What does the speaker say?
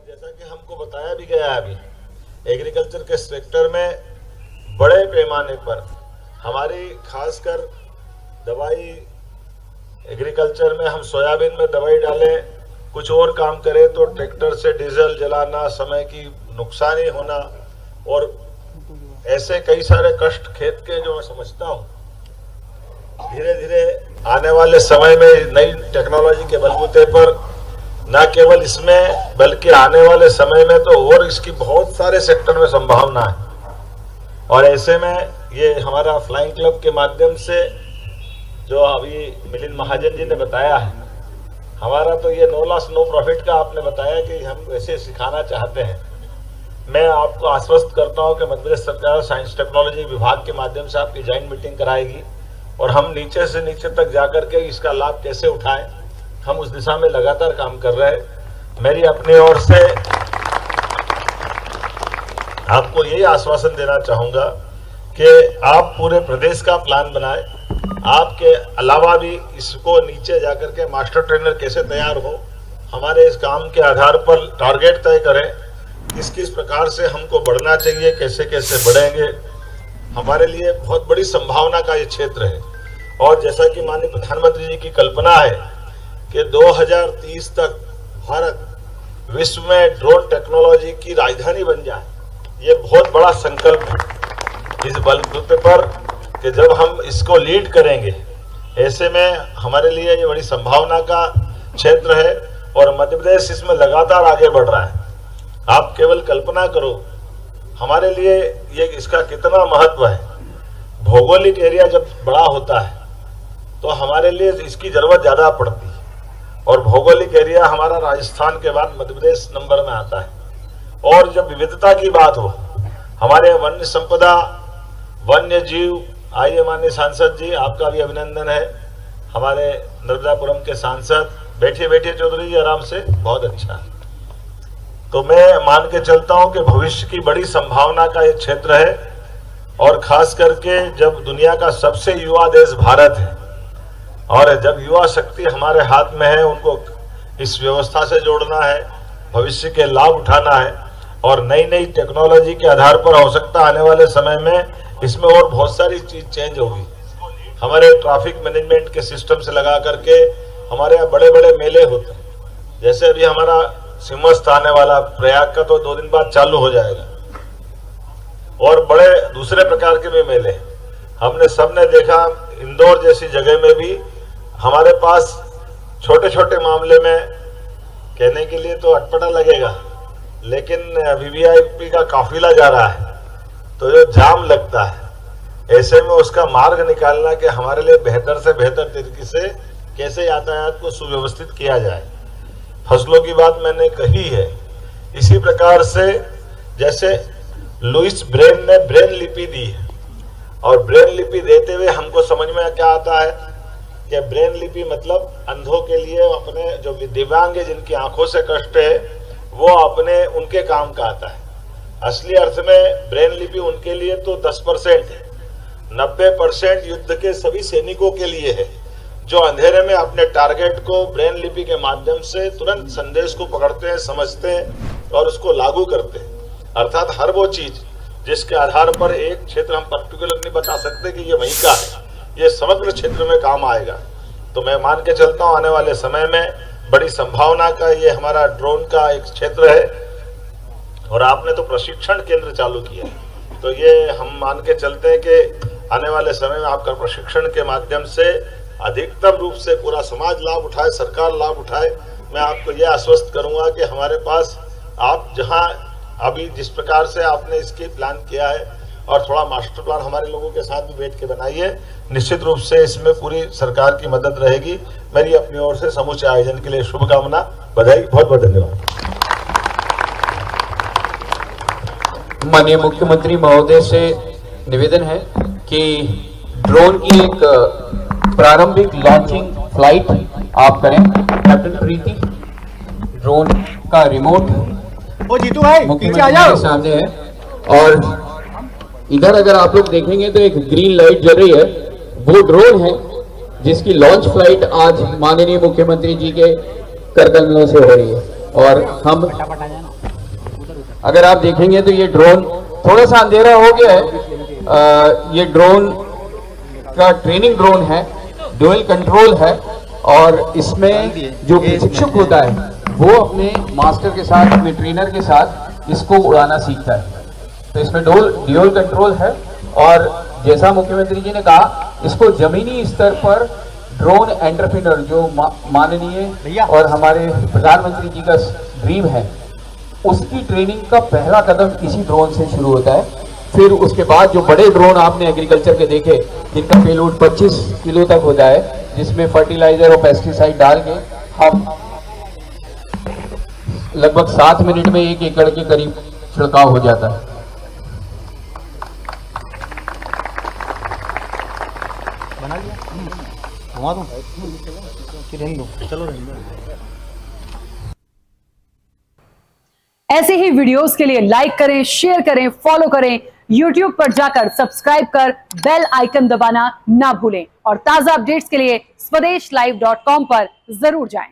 जैसा कि हमको बताया भी गया अभी, एग्रीकल्चर के सेक्टर में बड़े पैमाने पर हमारी खासकर दवाई, एग्रीकल्चर में हम सोयाबीन में दवाई डालें, कुछ और काम करें तो ट्रैक्टर से डीजल जलाना, समय की नुकसानी होना और ऐसे कई सारे कष्ट खेत के जो मैं समझता हूँ, धीरे धीरे आने वाले समय में नई टेक्नोलॉजी के बलबूते पर न केवल इसमें बल्कि आने वाले समय में तो और इसकी बहुत सारे सेक्टर में संभावना है। और ऐसे में ये हमारा फ्लाइंग क्लब के माध्यम से जो अभी मिलिंद महाजन जी ने बताया है, हमारा तो ये नो लॉस नो प्रॉफिट का आपने बताया कि हम ऐसे सिखाना चाहते हैं। मैं आपको आश्वस्त करता हूं कि मध्य प्रदेश सरकार साइंस टेक्नोलॉजी विभाग के माध्यम से आपकी जॉइंट मीटिंग कराएगी और हम नीचे से नीचे तक जाकर के इसका लाभ कैसे उठाएं, हम उस दिशा में लगातार काम कर रहे हैं। मेरी अपनी ओर से आपको यही आश्वासन देना चाहूंगा कि आप पूरे प्रदेश का प्लान बनाएं। आपके अलावा भी इसको नीचे जाकर के मास्टर ट्रेनर कैसे तैयार हो, हमारे इस काम के आधार पर टारगेट तय करें, किस किस प्रकार से हमको बढ़ना चाहिए, कैसे कैसे बढ़ेंगे। हमारे लिए बहुत बड़ी संभावना का ये क्षेत्र है। और जैसा कि माननीय प्रधानमंत्री जी की कल्पना है कि 2030 तक भारत विश्व में ड्रोन टेक्नोलॉजी की राजधानी बन जाए, ये बहुत बड़ा संकल्प है इस बलबूते पर कि जब हम इसको लीड करेंगे, ऐसे में हमारे लिए ये बड़ी संभावना का क्षेत्र है और मध्य प्रदेश इसमें लगातार आगे बढ़ रहा है। आप केवल कल्पना करो हमारे लिए ये इसका कितना महत्व है। भौगोलिक एरिया जब बड़ा होता है तो हमारे लिए इसकी जरूरत ज्यादा पड़ती है और भौगोलिक एरिया हमारा राजस्थान के बाद मध्य प्रदेश नंबर में आता है। और जब विविधता की बात हो, हमारे वन्य संपदा, वन्य जीव, आइए माननीय सांसद जी, आपका भी अभिनंदन है, हमारे नर्मदापुरम के सांसद, बैठिए बैठिए चौधरी जी आराम से, बहुत अच्छा। तो मैं मान के चलता हूं कि भविष्य की बड़ी संभावना का एक क्षेत्र है और खास करके जब दुनिया का सबसे युवा देश भारत है और जब युवा शक्ति हमारे हाथ में है, उनको इस व्यवस्था से जोड़ना है, भविष्य के लाभ उठाना है और नई नई टेक्नोलॉजी के आधार पर हो सकता आने वाले समय में इसमें और बहुत सारी चीज चेंज होगी। हमारे ट्रैफिक मैनेजमेंट के सिस्टम से लगा करके हमारे यहाँ बड़े बड़े मेले होते हैं, जैसे अभी हमारा सिमस्त आने वाला प्रयाग का तो 2 दिन बाद चालू हो जाएगा और बड़े दूसरे प्रकार के भी मेले हमने सबने देखा। इंदौर जैसी जगह में भी हमारे पास छोटे छोटे मामले में कहने के लिए तो अटपटा लगेगा, लेकिन वीवीआईपी का काफिला जा रहा है तो जो जाम लगता है, ऐसे में उसका मार्ग निकालना कि हमारे लिए बेहतर से बेहतर तरीके से कैसे यातायात को सुव्यवस्थित किया जाए। फसलों की बात मैंने कही है, इसी प्रकार से जैसे लुइस ब्रेन ने ब्रेन लिपि दी है और ब्रेन लिपि देते हुए हमको समझ में क्या आता है कि ब्रेन लिपि मतलब अंधों के लिए, अपने जो दिव्यांग है जिनकी आंखों से कष्ट है, वो अपने उनके काम का आता है। असली अर्थ में ब्रेन लिपि उनके लिए तो 10% है, 90% युद्ध के सभी सैनिकों के लिए है जो अंधेरे में अपने टारगेट को ब्रेन लिपि के माध्यम से तुरंत संदेश को पकड़ते हैं, समझते हैं और उसको लागू करते हैं। अर्थात हर वो चीज जिसके आधार पर एक क्षेत्र हम पर्टिकुलर नहीं बता सकते कि ये वहीं का है, ये समग्र क्षेत्र में काम आएगा। तो मैं मान के चलता हूँ आने वाले समय में बड़ी संभावना का ये हमारा ड्रोन का एक क्षेत्र है और आपने तो प्रशिक्षण केंद्र चालू किया है, तो ये हम मान के चलते हैं कि आने वाले समय में आपका प्रशिक्षण के माध्यम से अधिकतम रूप से पूरा समाज लाभ उठाए, सरकार लाभ उठाए। मैं आपको यह आश्वस्त करूंगा कि हमारे पास आप जहां अभी जिस प्रकार से आपने इसकी प्लान किया है और थोड़ा मास्टर प्लान हमारे लोगों के साथ भी बैठ के बनाइए, निश्चित रूप से इसमें पूरी सरकार की मदद रहेगी। मेरी अपनी ओर से समूचे आयोजन के लिए शुभकामना, बधाई, बहुत बहुत धन्यवाद। माननीय मुख्यमंत्री महोदय से निवेदन है कि ड्रोन की एक प्रारंभिक लॉन्चिंग फ्लाइट आप करें। कैप्टन प्रीति, ड्रोन का रिमोट जीतू भाई मुख्यमंत्री के सामने है और इधर अगर आप लोग देखेंगे तो एक ग्रीन लाइट जल रही है, वो ड्रोन है जिसकी लॉन्च फ्लाइट आज माननीय मुख्यमंत्री जी के करकमलों से हो रही है और हम अगर आप देखेंगे तो ये ड्रोन थोड़ा सा अंधेरा हो गया है। ये ड्रोन का ट्रेनिंग ड्रोन है, ड्यूअल कंट्रोल है, और इसमें जो प्रशिक्षक होता है वो अपने मास्टर के साथ, अपने ट्रेनर के साथ इसको उड़ाना सीखता है। तो इसमें ड्यूअल कंट्रोल है, और जैसा मुख्यमंत्री जी ने कहा, इसको जमीनी स्तर पर ड्रोन एंटरप्रेन्योर जो माननीय और हमारे प्रधानमंत्री जी का ड्रीम है, उसकी ट्रेनिंग का पहला कदम इसी ड्रोन से शुरू होता है। फिर उसके बाद जो बड़े ड्रोन आपने एग्रीकल्चर के देखे, जिनका पेलोड 25 किलो तक होता है, जिसमें फर्टिलाइजर और पेस्टिसाइड डाल के हम लगभग 7 मिनट में 1 एकड़ के करीब छिड़काव हो जाता है। बना लिया, घुमा दूं कि रहने दो? चलो रहने दो। ऐसे ही वीडियोस के लिए लाइक करें, शेयर करें, फॉलो करें। YouTube पर जाकर सब्सक्राइब कर बेल आइकन दबाना ना भूलें, और ताजा अपडेट्स के लिए स्वदेशलाइव.com पर जरूर जाएं।